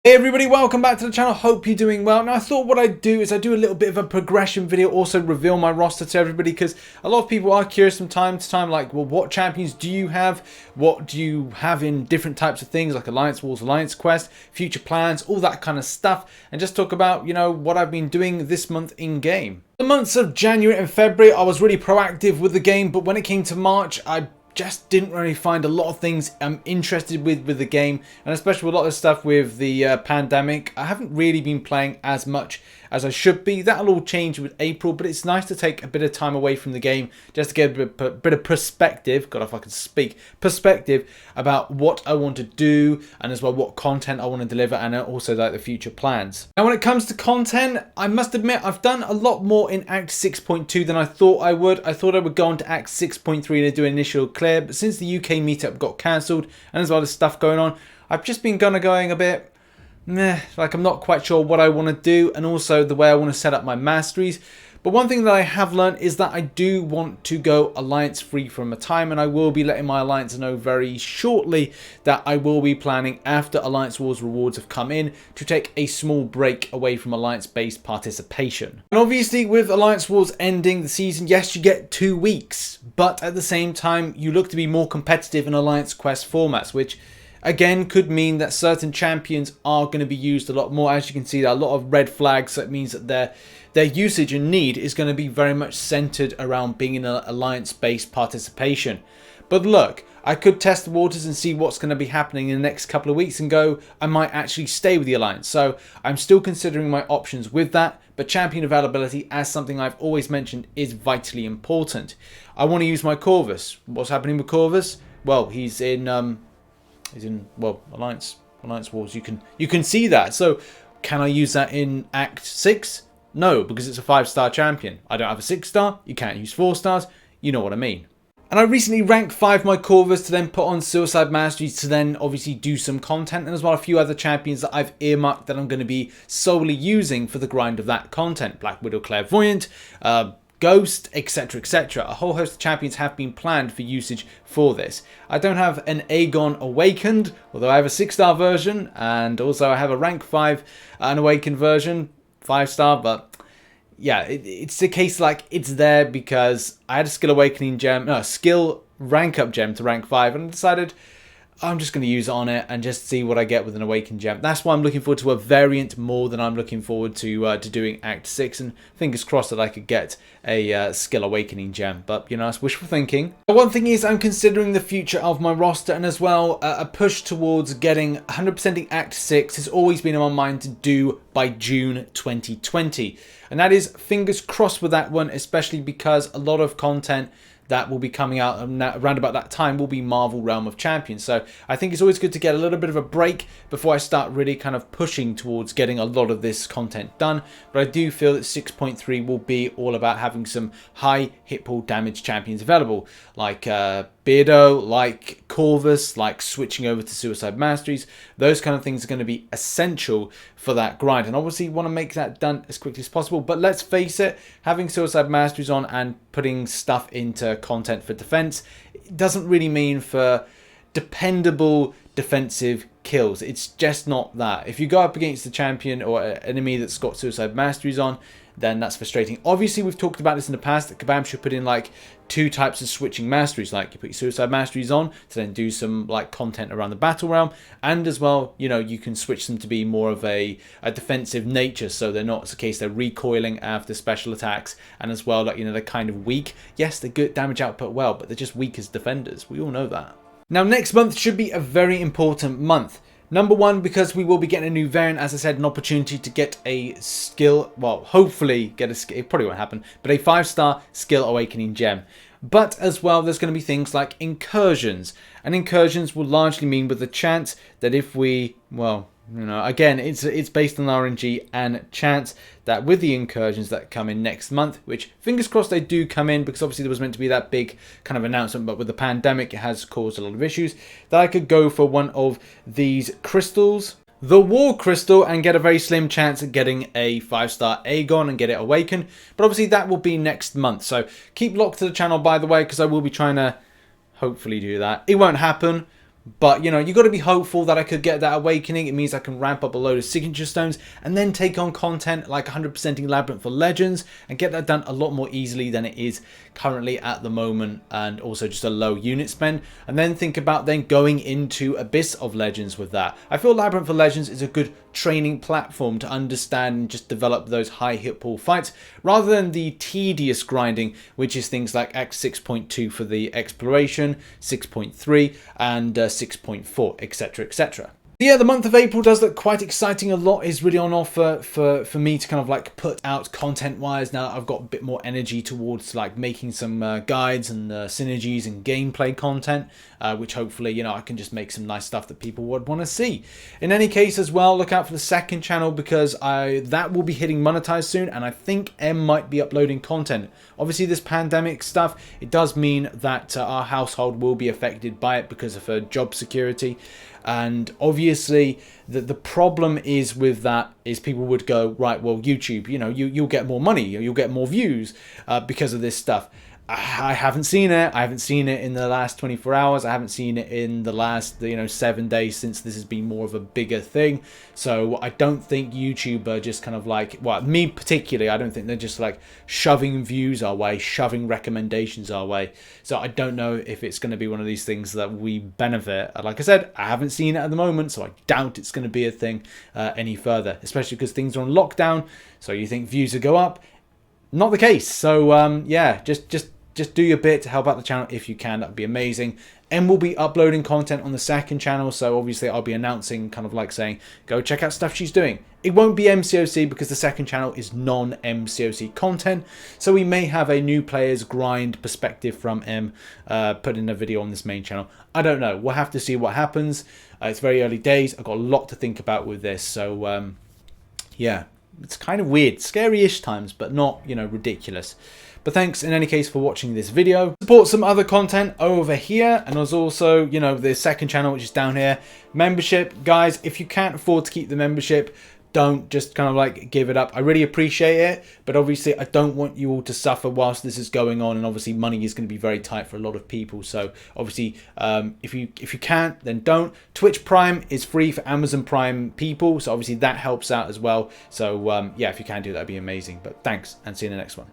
Hey everybody, welcome back to the channel. Hope you're doing well. Now I thought what I'd do is I'd do a little bit of a progression video, also reveal my roster to everybody, because a lot of people are curious from time to time, like, well, what champions do you have? What do you have in different types of things like Alliance Wars, Alliance Quest, future plans, all that kind of stuff, and just talk about, you know, what I've been doing this month in game. The months of January and February, I was really proactive with the game, but when it came to March, I just didn't really find a lot of things I'm interested with the game, and especially with a lot of stuff with the pandemic. I haven't really been playing as much as I should be. That'll all change with April, but it's nice to take a bit of time away from the game just to get a bit of perspective, God if I could speak, perspective about what I want to do, and as well what content I want to deliver, and also like the future plans. Now when it comes to content, I must admit I've done a lot more in Act 6.2 than I thought I would. I thought I would go on to Act 6.3 to do an initial clear, but since the UK meetup got cancelled and as well as stuff going on, I've just been going a bit meh, like I'm not quite sure what I want to do, and also the way I want to set up my masteries. But one thing that I have learned is that I do want to go alliance free from a time, and I will be letting my alliance know very shortly that I will be planning, after Alliance Wars rewards have come in, to take a small break away from alliance based participation. And obviously with Alliance Wars ending the season, yes, you get 2 weeks, but at the same time you look to be more competitive in Alliance Quest formats, which again could mean that certain champions are going to be used a lot more. As you can see, there are a lot of red flags, so it means that their usage and need is going to be very much centered around being in an alliance-based participation. But look, I could test the waters and see what's going to be happening in the next couple of weeks and go, I might actually stay with the alliance. So I'm still considering my options with that, but champion availability, as something I've always mentioned, is vitally important. I want to use my Corvus. What's happening with Corvus? Well, he's in Alliance Wars. You can see that. So can I use that in Act 6? No, because it's a 5-star champion. I don't have a 6-star. You can't use 4 stars. You know what I mean. And I recently ranked 5 my Corvus to then put on Suicide Masteries to then obviously do some content, and as well a few other champions that I've earmarked that I'm going to be solely using for the grind of that content. Black Widow Clairvoyant, Ghost, etc, etc. A whole host of champions have been planned for usage for this. I don't have an Aegon Awakened, although I have a 6-star version, and also I have a rank 5 Unawakened version, 5-star, but yeah, it's the case like it's there because I had a skill awakening gem, no, skill rank up gem to rank 5, and I decided I'm just going to use it on it and just see what I get with an awakened gem. That's why I'm looking forward to a variant more than I'm looking forward to doing Act 6, and fingers crossed that I could get a skill awakening gem. But, you know, that's wishful thinking. But one thing is I'm considering the future of my roster, and as well a push towards getting 100%ing Act 6 has always been in my mind to do by June 2020. And that is fingers crossed with that one, especially because a lot of content that will be coming out around about that time will be Marvel Realm of Champions. So I think it's always good to get a little bit of a break before I start really kind of pushing towards getting a lot of this content done. But I do feel that 6.3 will be all about having some high hit pool damage champions available, like Beardo, like Corvus, like switching over to Suicide Masteries. Those kind of things are going to be essential for that grind, and obviously want to make that done as quickly as possible. But let's face it, having Suicide Masteries on and putting stuff into content for defense, it doesn't really mean for dependable defensive kills. It's just not that. If you go up against a champion or an enemy that's got Suicide Masteries on, then that's frustrating. Obviously, we've talked about this in the past, that Kabam should put in like 2 types of switching masteries, like you put your Suicide Masteries on to then do some like content around the battle realm, and as well, you know, you can switch them to be more of a defensive nature, so they're not, it's a case they're recoiling after special attacks, and as well, like, you know, they're kind of weak. Yes, they're good damage output well, but they're just weak as defenders. We all know that. Now, next month should be a very important month. Number one, because we will be getting a new variant, as I said, an opportunity to get a skill, well, hopefully get a skill, it probably won't happen, but a 5-star skill awakening gem. But as well, there's going to be things like incursions, and incursions will largely mean with the chance that if we, well, you know, again, it's based on RNG and chance that with the incursions that come in next month, which fingers crossed they do come in, because obviously there was meant to be that big kind of announcement, but with the pandemic it has caused a lot of issues, that I could go for one of these crystals, the War Crystal, and get a very slim chance at getting a 5-star Aegon and get it awakened. But obviously that will be next month, so keep locked to the channel, by the way, because I will be trying to hopefully do that. It won't happen, But, you know, you got to be hopeful that I could get that awakening. It means I can ramp up a load of signature stones and then take on content like 100%ing Labyrinth for Legends and get that done a lot more easily than it is currently at the moment, and also just a low unit spend. And then think about then going into Abyss of Legends with that. I feel Labyrinth for Legends is a good training platform to understand and just develop those high hit pool fights rather than the tedious grinding, which is things like Act 6.2 for the exploration, 6.3 and 6.4, etc, etc. Yeah, the month of April does look quite exciting. A lot is really on offer for me to kind of like put out content wise. Now I've got a bit more energy towards like making some guides and synergies and gameplay content, which hopefully, you know, I can just make some nice stuff that people would want to see. In any case as well, look out for the second channel because that will be hitting monetized soon, and I think M might be uploading content. Obviously this pandemic stuff, it does mean that our household will be affected by it because of job security. And obviously the problem is with that is people would go, right, well, YouTube, you know, you'll get more money, you'll get more views because of this stuff. I haven't seen it. I haven't seen it in the last 24 hours. I haven't seen it in the last, you know, 7 days since this has been more of a bigger thing. So I don't think YouTube are just kind of like, well, me particularly, I don't think they're just like shoving views our way, shoving recommendations our way. So I don't know if it's going to be one of these things that we benefit. Like I said, I haven't seen it at the moment, so I doubt it's going to be a thing any further, especially because things are on lockdown. So you think views will go up? Not the case. So yeah, just do your bit to help out the channel if you can. That would be amazing. And we'll be uploading content on the second channel, so obviously I'll be announcing, kind of like saying, go check out stuff she's doing. It won't be MCOC because the second channel is non-MCOC content, so we may have a new player's grind perspective from M put in a video on this main channel. I don't know. We'll have to see what happens. It's very early days. I've got a lot to think about with this, so yeah, it's kind of weird, scary-ish times, but not, you know, ridiculous. But thanks in any case for watching this video. Support some other content over here, and there's also, you know, the second channel, which is down here. Membership, guys, if you can't afford to keep the membership, don't just kind of like give it up. I really appreciate it, but obviously I don't want you all to suffer whilst this is going on, and obviously money is going to be very tight for a lot of people. So obviously if you can't, then don't. Twitch Prime is free for Amazon Prime people, so obviously that helps out as well. So yeah, if you can do that, that'd be amazing. But thanks, and see you in the next one.